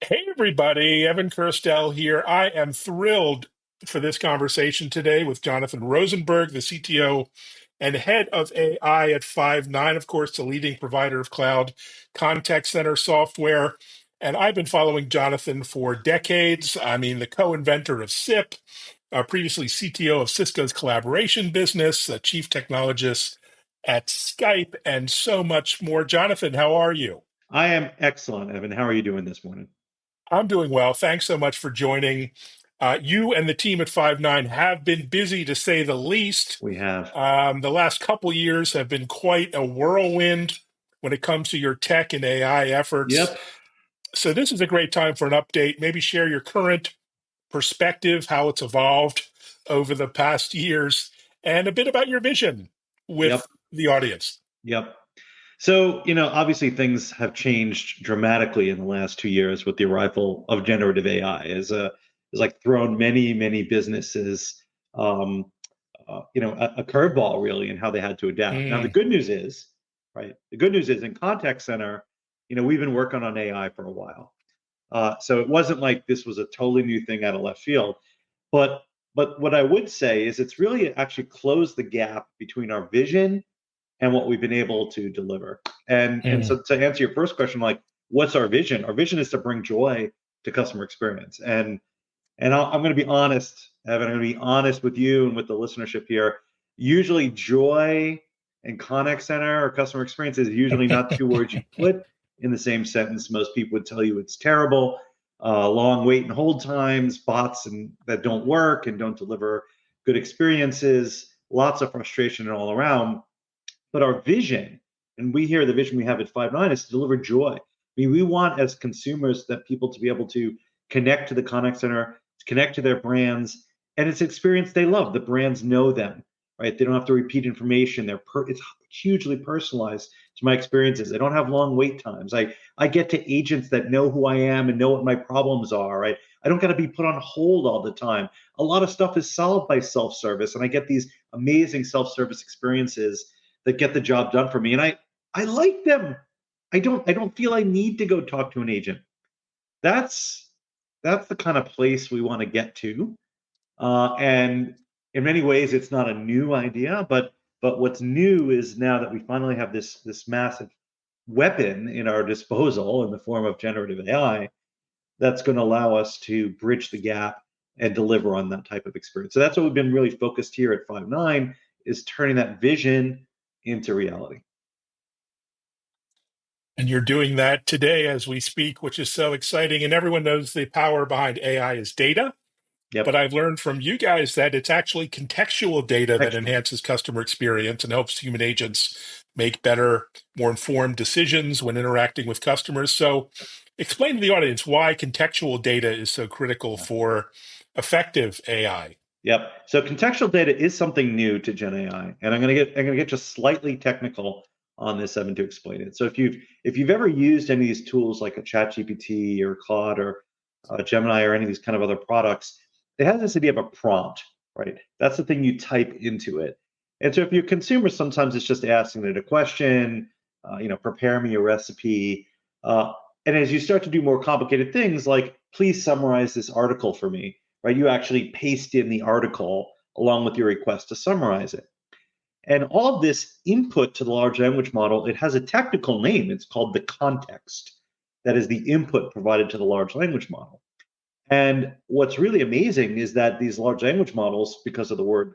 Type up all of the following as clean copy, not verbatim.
Hey, everybody. Evan Kirstel here. I am thrilled for this conversation today with Jonathan Rosenberg, the CTO and head of AI at Five9, of course, the leading provider of cloud contact center software. And I've been following Jonathan for decades. I mean, the co-inventor of SIP, previously CTO of Cisco's collaboration business, the chief technologist at Skype, and so much more. Jonathan, how are you? I am excellent, Evan. How are you doing this morning? I'm doing well. Thanks so much for joining. You and the team at Five9 have been busy to say the least. We have. The last couple years have been quite a whirlwind when it comes to your tech and AI efforts. Yep. So this is a great time for an update. Maybe share your current perspective, how it's evolved over the past years, and a bit about your vision Yep. with the audience. Yep. So, obviously things have changed dramatically in the last 2 years with the arrival of generative AI. Has like thrown many, many businesses, um, a curveball really in how they had to adapt. Now, the Mm, good news is, right? The good news is in contact center, we've been working on AI for a while. So it wasn't like this was a totally new thing out of left field. But but what I would say is it's really actually closed the gap between our vision and what we've been able to deliver. And mm. so to answer your first question, like what's our vision? Our vision is to bring joy to customer experience. I'm going to be honest, Evan. I'm going to be honest with you and with the listenership here. Usually, joy and contact center or customer experience is usually not two words you put in the same sentence. Most people would tell you it's terrible. Long wait and hold times, bots and that don't work and don't deliver good experiences, lots of frustration and all around. But our vision, and we here, the vision we have at Five9 is to deliver joy. I mean, we want as consumers that people to be able to connect to the contact center, to connect to their brands, and it's an experience they love. The brands know them, right? They don't have to repeat information. It's hugely personalized to my experiences. I don't have long wait times. I get to agents that know who I am and know what my problems are, right? I don't got to be put on hold all the time. A lot of stuff is solved by self-service, and I get these amazing self-service experiences that get the job done for me. And I like them. I don't feel I need to go talk to an agent. That's that's the kind of place we want to get to. And in many ways, it's not a new idea, but what's new is now that we finally have this massive weapon in our disposal in the form of generative AI that's going to allow us to bridge the gap and deliver on that type of experience. So that's what we've been really focused here at Five9 is turning that vision into reality. And you're doing that today as we speak, which is so exciting. And everyone knows the power behind AI is data. But Yep. I've learned from you guys that it's actually contextual data that Textual. enhances customer experience and helps human agents make better, more informed decisions when interacting with customers. So, explain to the audience why contextual data is so critical Yeah. for effective AI. Yep. So contextual data is something new to Gen AI, and I'm gonna get just slightly technical on this, Evan, to explain it. So if you've ever used any of these tools like a ChatGPT or Claude or Gemini or any of these kind of other products, it has this idea of a prompt, right? That's the thing you type into it. And so if you're a consumer, sometimes it's just asking it a question, prepare me a recipe. Uh, and as you start to do more complicated things like, please summarize this article for me, right? You actually paste in the article along with your request to summarize it. And all of this input to the large language model, it has a technical name. It's called the context. That is the input provided to the large language model. And what's really amazing is that these large language models, because of the word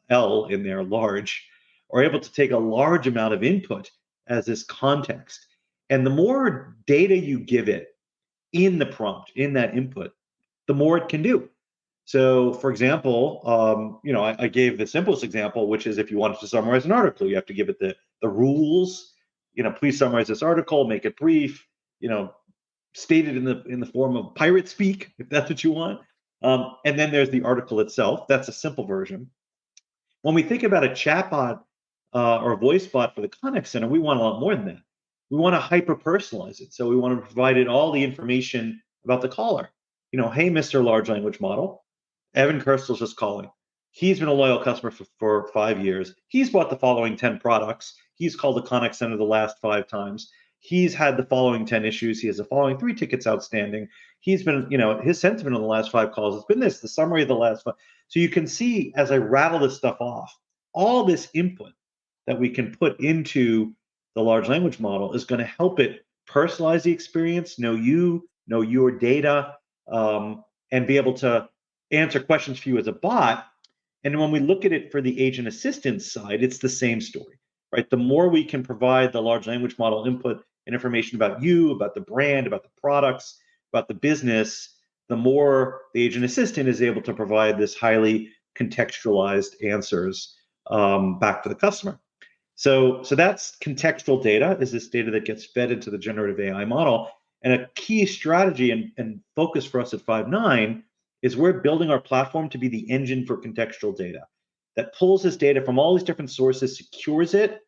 L in there, large, are able to take a large amount of input as this context. And the more data you give it in the prompt, in that input, the more it can do. So, for example, I gave the simplest example, which is if you wanted to summarize an article, you have to give it the rules. Please summarize this article, make it brief. State it in the form of pirate speak, if that's what you want. And then there's the article itself. That's a simple version. When we think about a chatbot or a voice bot for the contact center, we want a lot more than that. We want to hyper personalize it. So we want to provide it all the information about the caller. Hey, Mr. Large Language Model, Evan Kirstel's just calling. He's been a loyal customer for 5 years. He's bought the following 10 products. He's called the contact center the last 5 times. he's had the following 10 issues. He has the following 3 tickets outstanding. He's been, his sentiment on the last 5 calls has been this, the summary of the last 5. So you can see as I rattle this stuff off, all this input that we can put into the large language model is going to help it personalize the experience, know you, know your data, and be able to answer questions for you as a bot. And when we look at it for the agent assistance side, it's the same story, right? The more we can provide the large language model input and information about you, about the brand, about the products, about the business, the more the agent assistant is able to provide this highly contextualized answers back to the customer. So that's contextual data, is this data that gets fed into the generative AI model. And a key strategy and focus for us at Five9 is we're building our platform to be the engine for contextual data that pulls this data from all these different sources, secures it.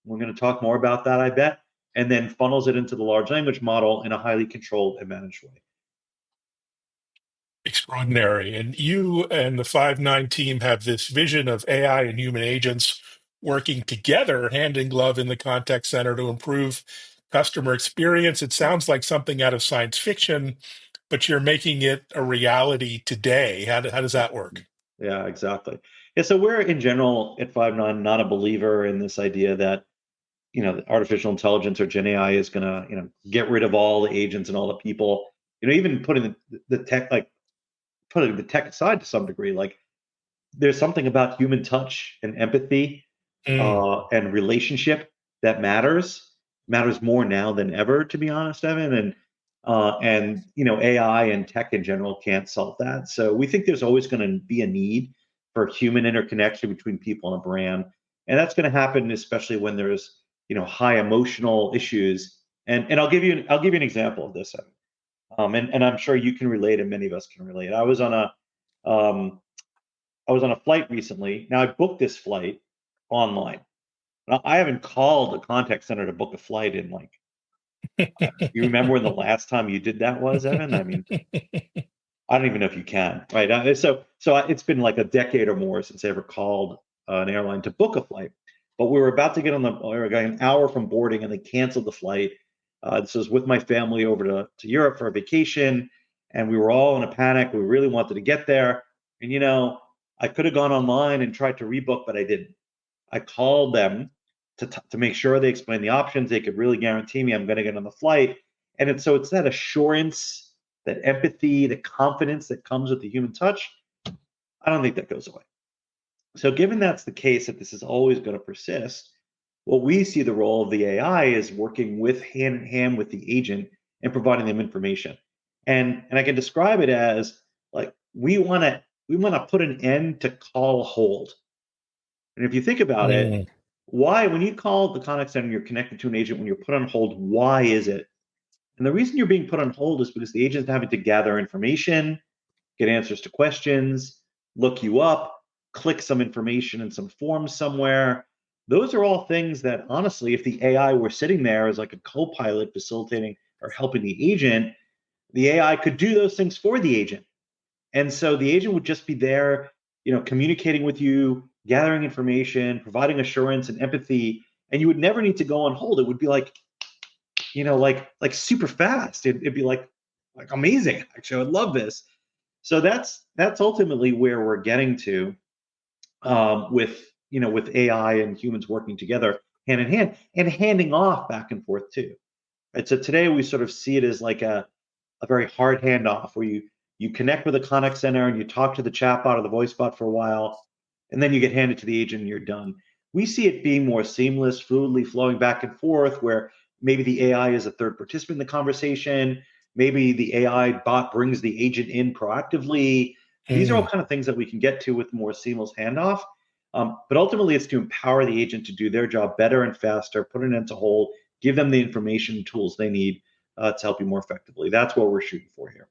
We're going to talk more about that, I bet, and then funnels it into the large language model in a highly controlled and managed way. Extraordinary. And you and the Five9 team have this vision of AI and human agents working together, hand in glove in the contact center to improve customer experience. It sounds like something out of science fiction, but you're making it a reality today. How does that work? Yeah, exactly. Yeah, so we're in general at Five9 not a believer in this idea that artificial intelligence or Gen AI is going to get rid of all the agents and all the people. Even putting the tech, like putting the tech aside to some degree, like there's something about human touch and empathy Mm. and relationship that matters more now than ever, to be honest, Evan. And AI and tech in general can't solve that. So we think there's always going to be a need for human interconnection between people and a brand, and that's going to happen especially when there's high emotional issues. And I'll give you an example of this, Evan. And I'm sure you can relate, and many of us can relate. Um, I was on a flight recently. Now I booked this flight online. Now, I haven't called the contact center to book a flight in like, you remember when the last time you did that was, Evan? I mean, I don't even know if you can, right? So it's been like a decade or more since I ever called an airline to book a flight. But we were about to get on we were going an hour from boarding, and they canceled the flight. This was with my family over to Europe for a vacation, and we were all in a panic. We really wanted to get there, and I could have gone online and tried to rebook, but I didn't. I called them to make sure they explained the options. They could really guarantee me I'm going to get on the flight. And it's that assurance, that empathy, the confidence that comes with the human touch. I don't think that goes away. So given that's the case, that this is always going to persist, what we see the role of the AI is working with hand in hand with the agent and providing them information. And I can describe it as like we want to put an end to call hold. And if you think about it, Mm. why, when you call the contact center and you're connected to an agent, when you're put on hold, why is it? And the reason you're being put on hold is because the agent's having to gather information, get answers to questions, look you up, click some information in some form somewhere. Those are all things that, honestly, if the AI were sitting there as like a co-pilot facilitating or helping the AI could do those things for the agent. And so the agent would just be there, communicating with you, gathering information, providing assurance and empathy, and you would never need to go on hold. It would be like, like super fast. It'd be like amazing. Actually, I would love this. So that's ultimately where we're getting to with AI and humans working together hand in hand and handing off back and forth too. Right. So today we sort of see it as like a very hard handoff where you connect with a contact center and you talk to the chatbot or the voice bot for a while, and then you get handed to the agent and you're done. We see it being more seamless, fluidly flowing back and forth, where maybe the AI is a third participant in the conversation. Maybe the AI bot brings the agent in proactively. These are all Mm. kind of things that we can get to with more seamless handoff. But ultimately, it's to empower the agent to do their job better and faster, put an end to hold, give them the information and tools they need to help you more effectively. That's what we're shooting for here.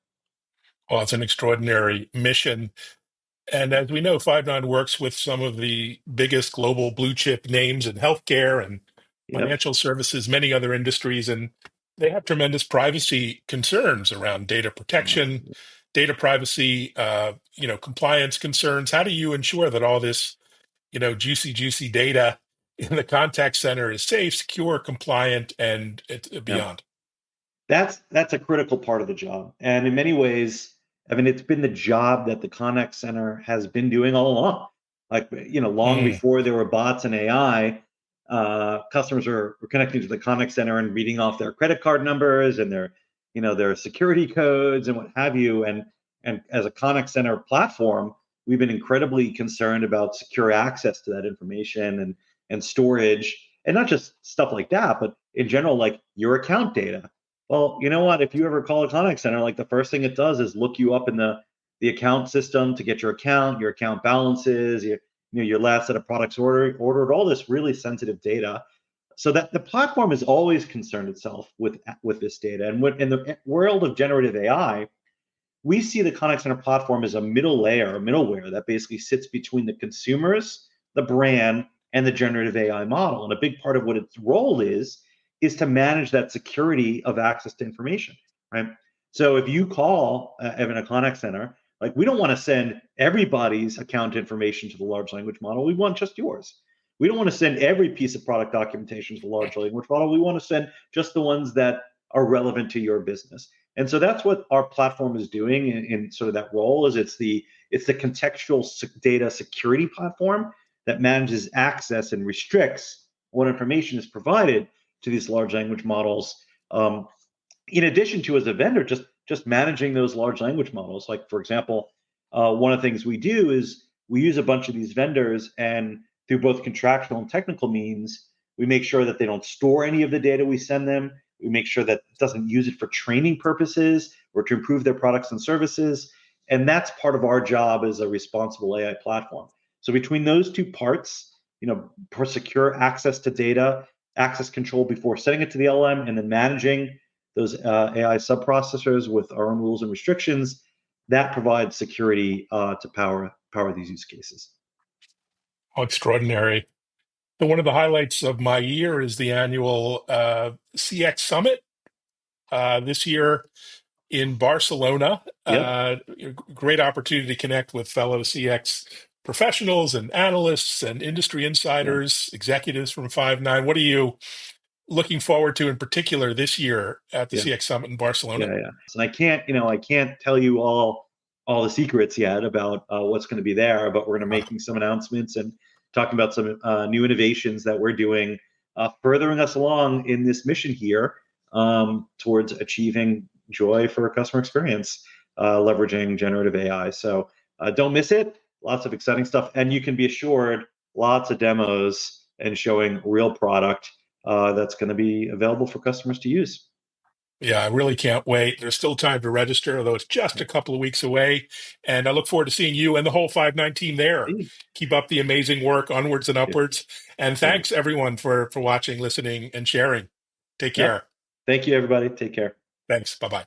Well, it's an extraordinary mission. And as we know, Five9 works with some of the biggest global blue chip names in healthcare and Yep. financial services, many other industries, and they have tremendous privacy concerns around data protection, data privacy, compliance concerns. How do you ensure that all this, juicy data in the contact center is safe, secure, compliant, and Yeah. beyond. That's a critical part of the job. And in many ways, I mean, it's been the job that the contact center has been doing all along. Like, long Mm, before there were bots and AI, customers were connecting to the contact center and reading off their credit card numbers and their security codes and what have you. And as a contact center platform, we've been incredibly concerned about secure access to that information and storage, and not just stuff like that, but in general, like your account data. Well, you know what? If you ever call a contact center, like the first thing it does is look you up in the account system to get your account balances, your last set of products ordered, all this really sensitive data. So that the platform has always concerned itself with this data. And in the world of generative AI, we see the contact center platform as a middle layer, a middleware that basically sits between the consumers, the brand, and the generative AI model. And a big part of what its role is to manage that security of access to information, right? So if you call Evan a contact center, like we don't want to send everybody's account information to the large language model. We want just yours. We don't want to send every piece of product documentation to the large language model. We want to send just the ones that are relevant to your business. And so that's what our platform is doing in sort of that role. Is it's the contextual data security platform that manages access and restricts what information is provided to these large language models. In addition to, as a vendor, just managing those large language models. Like, for example, one of the things we do is we use a bunch of these vendors, and through both contractual and technical means, we make sure that they don't store any of the data we send them. We make sure that it doesn't use it for training purposes or to improve their products and services. And that's part of our job as a responsible AI platform. So between those two parts, for secure access to data, access control before sending it to the LLM, and then managing those AI subprocessors with our own rules and restrictions, that provides security to power these use cases. how extraordinary. So one of the highlights of my year is the annual CX Summit this year in Barcelona. Yep. Great opportunity to connect with fellow CX professionals and analysts and industry Yeah. insiders, executives from Five9. What are you looking forward to in particular this year at the Yeah. CX Summit in Barcelona? Yeah. And I can't tell you all the secrets yet about what's going to be there, but we're going to making some announcements and talking about some new innovations that we're doing, furthering us along in this mission here, towards achieving joy for a customer experience, leveraging generative AI. So don't miss it. Lots of exciting stuff, and you can be assured lots of demos and showing real product that's going to be available for customers to use. Yeah, I really can't wait. There's still time to register, although it's just a couple of weeks away. And I look forward to seeing you and the whole Five9 team there. Yeah. Keep up the amazing work, onwards and Yeah. upwards. And Yeah. thanks everyone for watching, listening, and sharing. Take Yep. care. Thank you, everybody. Take care. Thanks. Bye bye.